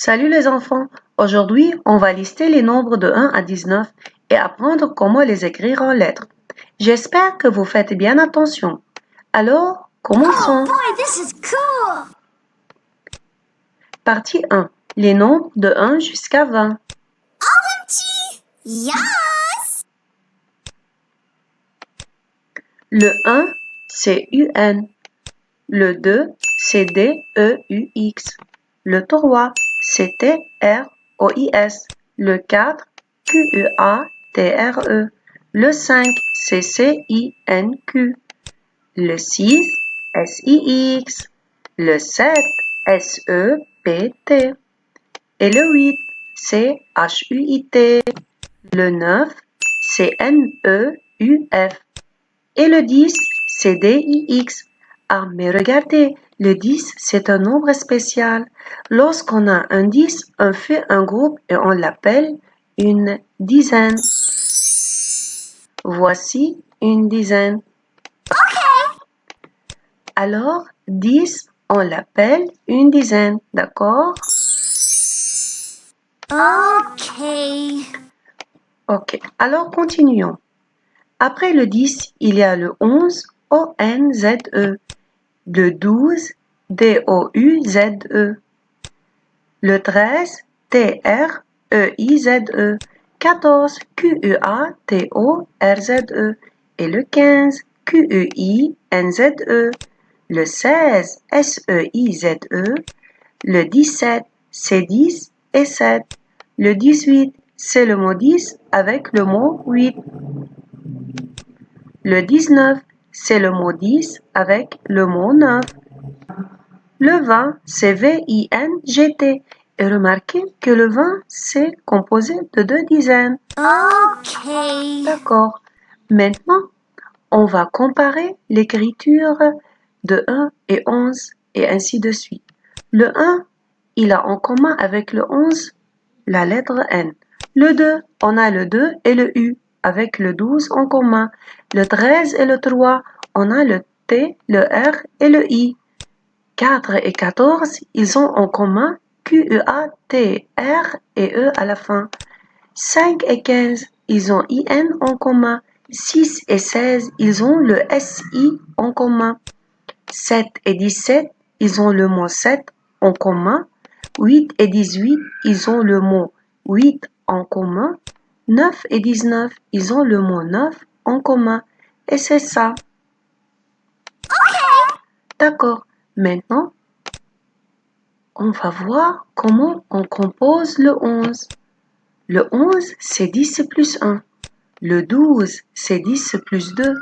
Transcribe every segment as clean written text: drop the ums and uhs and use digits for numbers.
Salut les enfants! Aujourd'hui, on va lister les nombres de 1 à 19 et apprendre comment les écrire en lettres. J'espère que vous faites bien attention. Alors, commençons! Oh boy, this is cool! Partie 1. Les nombres de 1 jusqu'à 20. OMG! Yes! Le 1, c'est UN. Le 2, c'est DEUX. Le 3, c'est TROIS. Le 4, QUATRE. Le 5, c'est CINQ. Le 6, SIX. Le 7, SEPT. Et le 8, c'est HUIT. Le 9, c'est NEUF. Et le 10, c'est DIX. Ah, mais regardez, le 10, c'est un nombre spécial. Lorsqu'on a un 10, on fait un groupe et on l'appelle une dizaine. Voici une dizaine. Alors, 10, on l'appelle une dizaine, d'accord? Okay. Ok, alors continuons. Après le 10, il y a le 11, ONZE. Le 12, DOUZE. Le 13, TREIZE. 14, QUATORZE. Et le 15, QUINZE. Le 16, SEIZE. Le 17, c'est 10 et 7. Le 18, c'est le mot 10 avec le mot 8. Le 19, c'est le mot 10 avec le mot 9. Le 20, c'est VINGT. Et remarquez que le 20, c'est composé de 2 dizaines. Okay. D'accord. Maintenant, on va comparer l'écriture de 1 et 11 et ainsi de suite. Le 1, il a en commun avec le 11 la lettre N. Le 2, on a le 2 et le U avec le 12 en commun. Le 13 et le 3, on a le T, le R et le I. 4 et 14, ils ont en commun QEATR et E à la fin. 5 et 15, ils ont IN en commun. 6 et 16, ils ont le SI en commun. 7 et 17, ils ont le mot 7 en commun. 8 et 18, ils ont le mot 8 en commun. 9 et 19, ils ont le mot 9 en commun. Et c'est ça. D'accord. Maintenant, on va voir comment on compose le 11. Le 11, c'est 10 plus 1. Le 12, c'est 10 plus 2.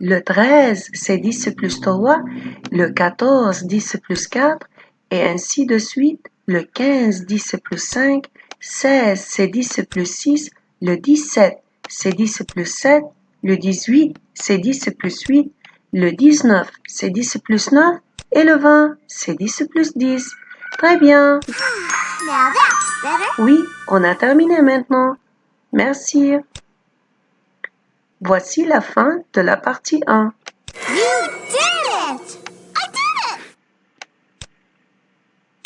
Le 13, c'est 10 plus 3. Le 14, 10 plus 4. Et ainsi de suite. Le 15, 10 plus 5. 16, c'est 10 plus 6. Le 17, c'est 10 plus 7. Le 18, c'est 10 plus 8. Le 19, c'est 10 plus 9. Et le 20, c'est 10 plus 10. Très bien. Now that's better. Oui, on a terminé maintenant. Merci. Voici la fin de la partie 1. You did it! I did it!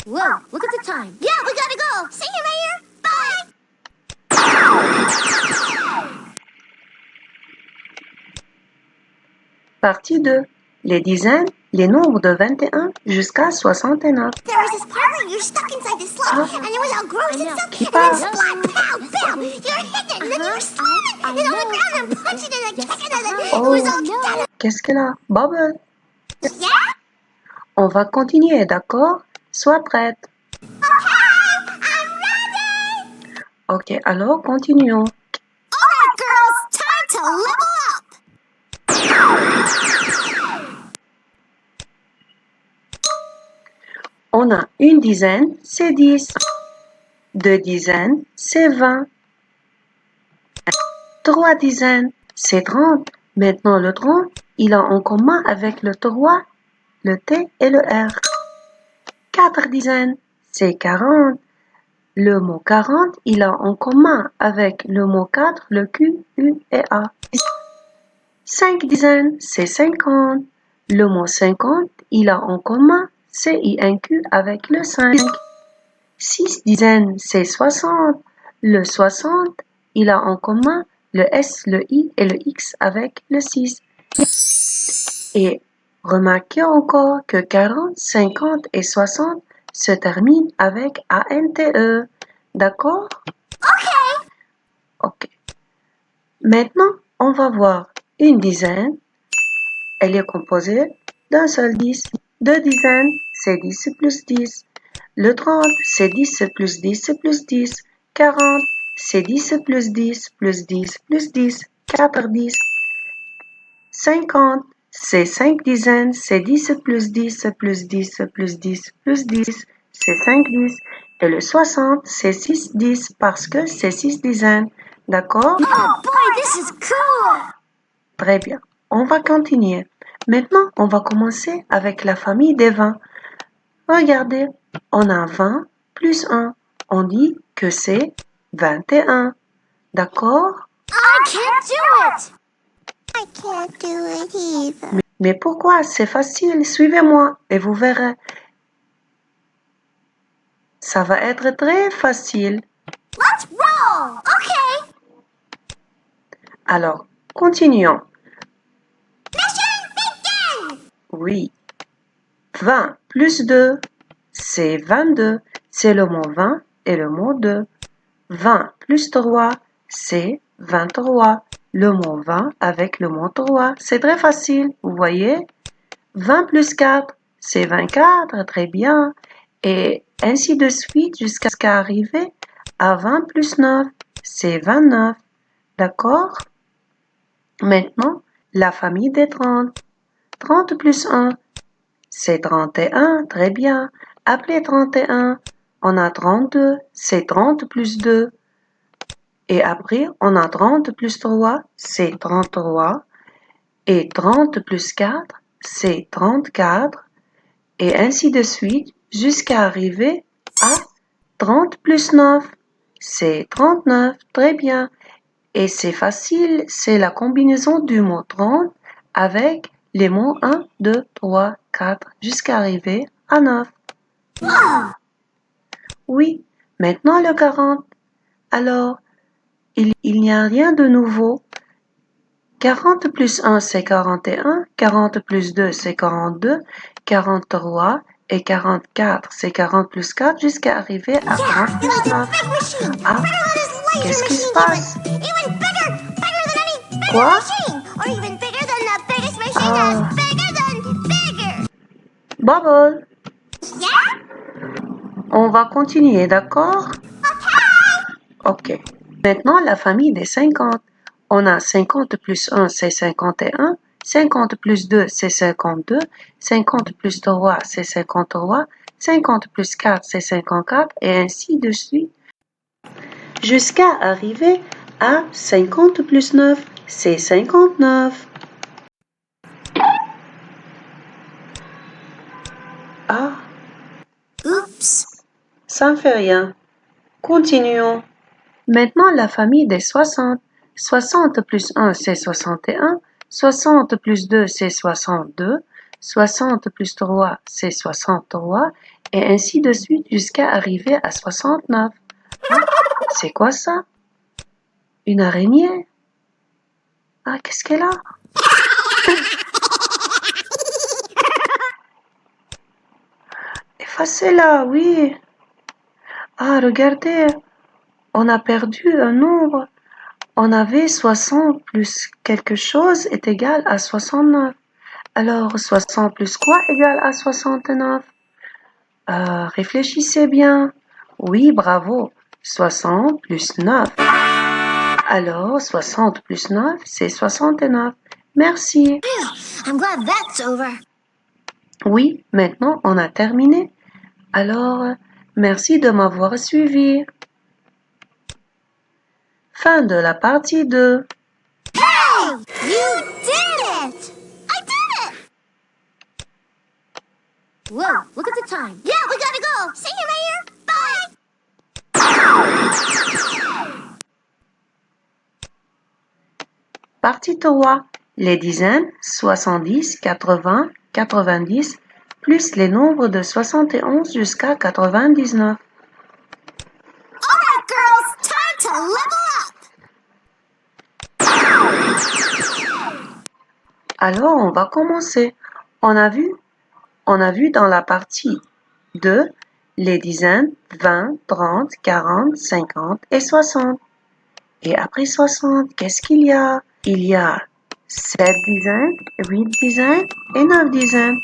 Whoa, look at the time. Yeah, we gotta go. See you later. Bye! Partie 2. Les dizaines, les nombres de 21 jusqu'à 69. There was this part where you're stuck inside this slide, and it was all gross and stuff, Keep and then up. splat, pow, pow! You're hitting it, and then you were slamming it on the ground and punching it and kicking it, and it was all done. Qu'est-ce qu'elle a? Bubble. Yeah? On va continuer, d'accord? Sois prête. Okay, I'm ready! Ok, alors continuons. All right, girls, time to level up! On a une dizaine, c'est 10. Deux dizaines, c'est 20. Trois dizaines, c'est 30. Maintenant, le 30, il a en commun avec le 3, le T et le R. Quatre dizaines, c'est 40. Le mot 40, il a en commun avec le mot 4, le Q, U et A. 5 dizaines, c'est 50. Le mot 50, il a en commun CINQ avec le 5. 6 dizaines, c'est 60. Le 60, il a en commun le S, le I et le X avec le 6. Et remarquez encore que 40, 50 et 60 se terminent avec ANTE. D'accord? Ok. Maintenant, on va voir une dizaine. Elle est composée d'un seul 10. Deux dizaines, c'est 10 plus 10. Le 30, c'est 10 plus 10 plus 10. 40, c'est 10 plus 10 plus 10 plus 10. 4 10. 50, c'est 5 dizaines, c'est 10 plus 10 plus 10 plus 10 plus 10. C'est 5 10. Et le 60, c'est 6 10 parce que c'est 6 dizaines. D'accord? Oh boy, this is cool! Très bien. On va continuer. Maintenant, on va commencer avec la famille des 20. Regardez, on a 20 plus 1. On dit que c'est 21. D'accord? I can't do it! I can't do it either. Mais pourquoi? C'est facile. Suivez-moi et vous verrez. Ça va être très facile. Let's roll! Okay! Alors, continuons. Mission begin! Oui. 20 plus 2, c'est 22. C'est le mot 20 et le mot 2. 20 plus 3, c'est 23. Le mot 20 avec le mot 3. C'est très facile, vous voyez? 20 plus 4, c'est 24, très bien. Et ainsi de suite jusqu'à arriver à 20 plus 9, c'est 29. D'accord? Maintenant, la famille des 30. 30 plus 1, c'est 31, très bien. Appelez 31, on a 32, c'est 30 plus 2. Et après, on a 30 plus 3, c'est 33. Et 30 plus 4, c'est 34. Et ainsi de suite jusqu'à arriver à 30 plus 9. C'est 39, très bien. Et c'est facile, c'est la combinaison du mot 30 avec les mots 1, 2, 3, 4 jusqu'à arriver à 9. Oui, maintenant le 40. Alors, il n'y a rien de nouveau. 40 plus 1, c'est 41. 40 plus 2, c'est 42. 43 et 44, c'est 40 plus 4 jusqu'à arriver à 40 plus 9. Ah, qu'est-ce qui se passe? Even bigger! Bigger than any bigger Quoi? machine! Or even bigger than the biggest machine Ah. that's bigger than bigger! Bubble, Yeah? on va continuer, d'accord? Ok. Maintenant, la famille des 50. On a 50 plus 1, c'est 51. 50 plus 2, c'est 52. 50 plus 3, c'est 53. 50 plus 4, c'est 54. Et ainsi de suite. Jusqu'à arriver à 50 plus 9, c'est 59. Ah, Oops. ça ne fait rien. Continuons. Maintenant, la famille des 60. 60 plus 1, c'est 61. 60 plus 2, c'est 62. 60 plus 3, c'est 63. Et ainsi de suite jusqu'à arriver à 69. Ah, c'est quoi ça? Une araignée? Ah, qu'est-ce qu'elle a? Effacez-la, oui. Ah, regardez, on a perdu un nombre. On avait 60 plus quelque chose est égal à 69. Alors, 60 plus quoi égale à 69? Réfléchissez bien. Oui, bravo. 60 plus 9. Alors, 60 plus 9, c'est 69. Merci. I'm glad that's over. Oui, maintenant, on a terminé. Alors, merci de m'avoir suivi. Fin de la partie 2. Hey! You did it! I did it! Whoa, look at the time. Yeah, we gotta go. See you, Mayor. Bye! Partie 3. Les dizaines 70, 80, 90, plus les nombres de 71 jusqu'à 99. Alors, on va commencer. On a vu dans la partie 2 les dizaines 20, 30, 40, 50 et 60. Et après 60, qu'est-ce qu'il y a? Il y a 7 dizaines, 8 dizaines et 9 dizaines.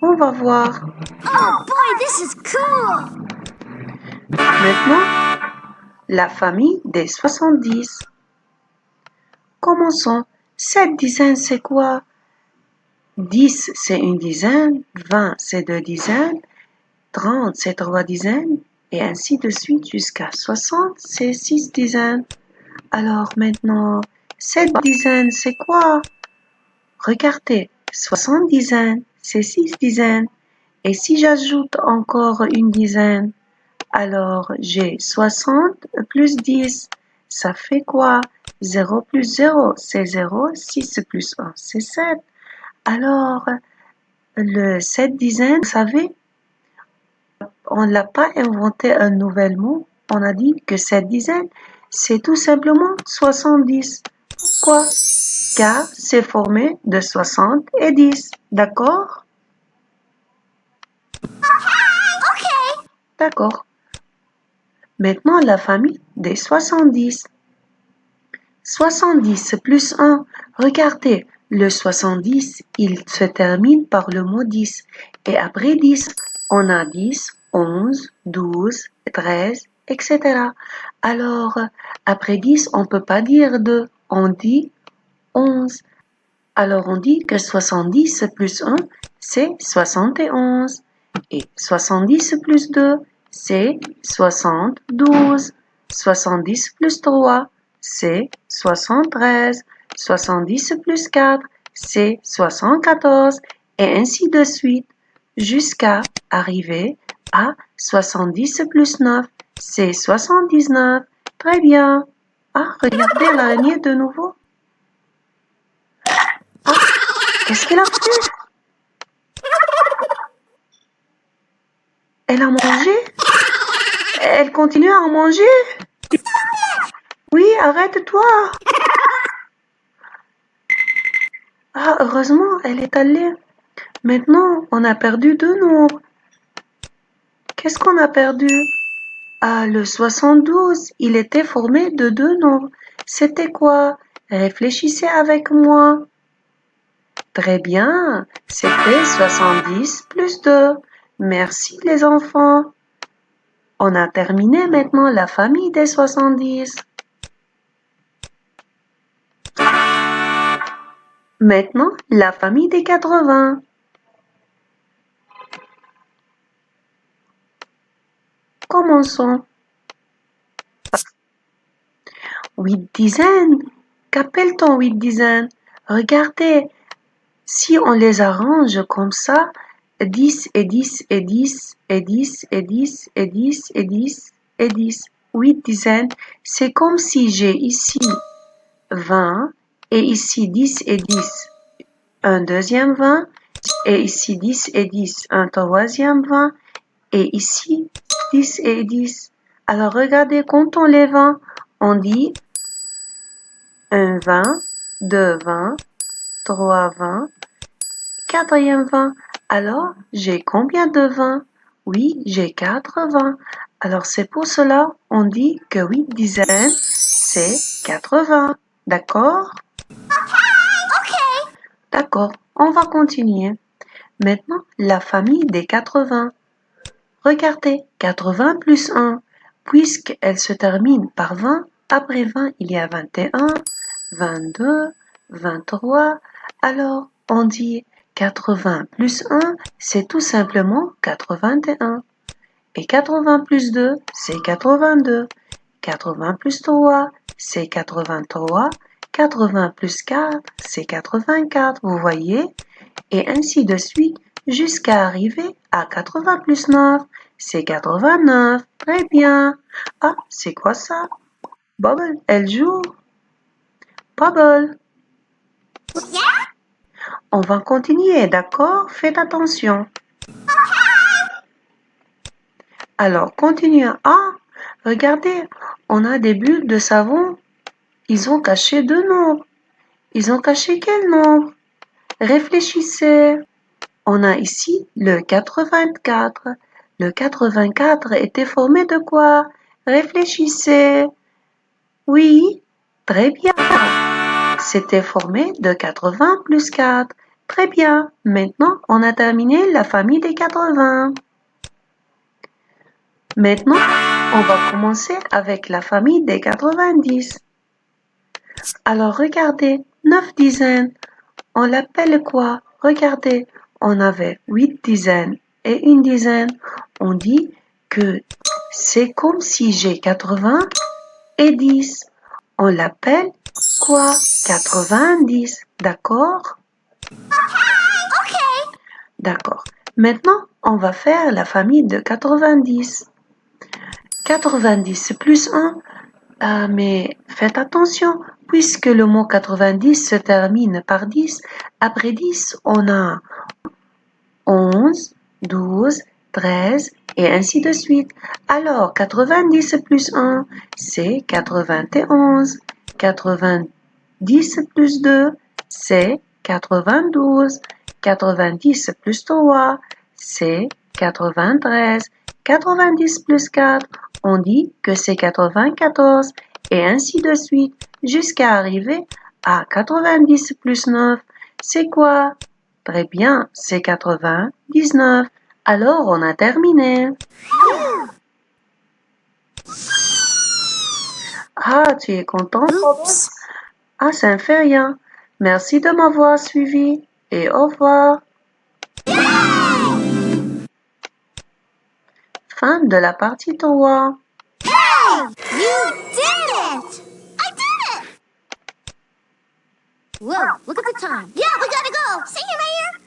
On va voir. Oh boy, this is cool! Maintenant, la famille des 70. Commençons. 7 dizaines, c'est quoi? 10, c'est une dizaine. 20, c'est 2 dizaines. 30, c'est 3 dizaines. Et ainsi de suite jusqu'à 60, c'est 6 dizaines. Alors maintenant, 7 dizaines, c'est quoi? Regardez, 60 dizaines, c'est 6 dizaines. Et si j'ajoute encore une dizaine, alors j'ai 60 plus 10. Ça fait quoi? 0 plus 0, c'est 0. 6 plus 1, c'est 7. Alors, le 7 dizaines, vous savez, on n'a pas inventé un nouvel mot. On a dit que 7 dizaines, c'est tout simplement 70. Pourquoi? Car c'est formé de 60 et 10. D'accord? Okay! D'accord. Maintenant, la famille des 70. 70 plus 1. Regardez, le 70, il se termine par le mot 10. Et après 10, on a 10, 11, 12, 13, etc. Alors, après 10, on ne peut pas dire 2, on dit 11. Alors, on dit que 70 plus 1, c'est 71. Et 70 plus 2, c'est 72. 70 plus 3, c'est 73. 70 plus 4, c'est 74. Et ainsi de suite, jusqu'à arriver à 70 plus 9, c'est 79. Très bien. Ah, regardez l'araignée de nouveau. Ah, qu'est-ce qu'elle a fait? Elle a mangé? Elle continue à en manger? Oui, arrête-toi. Ah, heureusement, elle est allée. Maintenant, on a perdu 2 nombres. Qu'est-ce qu'on a perdu? Ah, le 72, il était formé de 2 nombres. C'était quoi? Réfléchissez avec moi. Très bien, c'était 70 plus 2. Merci les enfants. On a terminé maintenant la famille des 70. Maintenant, la famille des 80. Commençons. 8 dizaines. Qu'appelle-t-on 8 dizaines? Regardez, si on les arrange comme ça, 10 et 10 et 10 et 10 et 10 et 10 et 10 et 10, 8 dizaines, c'est comme si j'ai ici 20 et ici 10 et 10, un deuxième 20, et ici 10 et 10, un troisième 20, et ici 10 et 10. Alors regardez, comptons les 20. On dit un 20, 2 20, 3 20, quatrième 20. Alors, j'ai combien de 20? Oui, j'ai 80. Alors, c'est pour cela on dit que 8 dizaines, c'est 80. D'accord? Okay! D'accord, on va continuer. Maintenant, la famille des 80. Regardez, 80 plus 1, puisqu'elle se termine par 20, après 20, il y a 21, 22, 23. Alors, on dit 80 plus 1, c'est tout simplement 81. Et 80 plus 2, c'est 82. 80 plus 3, c'est 83. 80 plus 4, c'est 84. Vous voyez? Et ainsi de suite jusqu'à arriver à 80 plus 9. C'est 89. Très bien. Ah, c'est quoi ça? Bubble, elle joue. Bubble. Yeah? On va continuer, d'accord? Faites attention. Alors, continuons. Ah, regardez, on a des bulles de savon. Ils ont caché 2 nombres. Ils ont caché quel nombre? Réfléchissez. On a ici le 84. Le 84 était formé de quoi? Réfléchissez. Oui, très bien. C'était formé de 80 plus 4. Très bien. Maintenant, on a terminé la famille des 80. Maintenant, on va commencer avec la famille des 90. Alors, regardez, 9 dizaines. On l'appelle quoi? Regardez, on avait 8 dizaines et une dizaine. On dit que c'est comme si j'ai 80 et 10. On l'appelle quoi? 90. D'accord? Okay. D'accord. Maintenant, on va faire la famille de 90. 90 plus 1. Ah, mais faites attention, puisque le mot 90 se termine par 10, après 10, on a 11, 12, 13 et ainsi de suite. Alors, 90 plus 1, c'est 91. 90 plus 2, c'est 92. 90 plus 3, c'est 93. 90 plus 4, on dit que c'est 94 et ainsi de suite jusqu'à arriver à 90 plus 9. C'est quoi? Très bien, c'est 99. Alors, on a terminé. Ah, tu es content? Oops. Ah, ça ne fait rien. Merci de m'avoir suivi et au revoir. Fin de la partie 3. Hey! You did it! I did it! Whoa, look at the time. Yeah, we gotta go. See you later.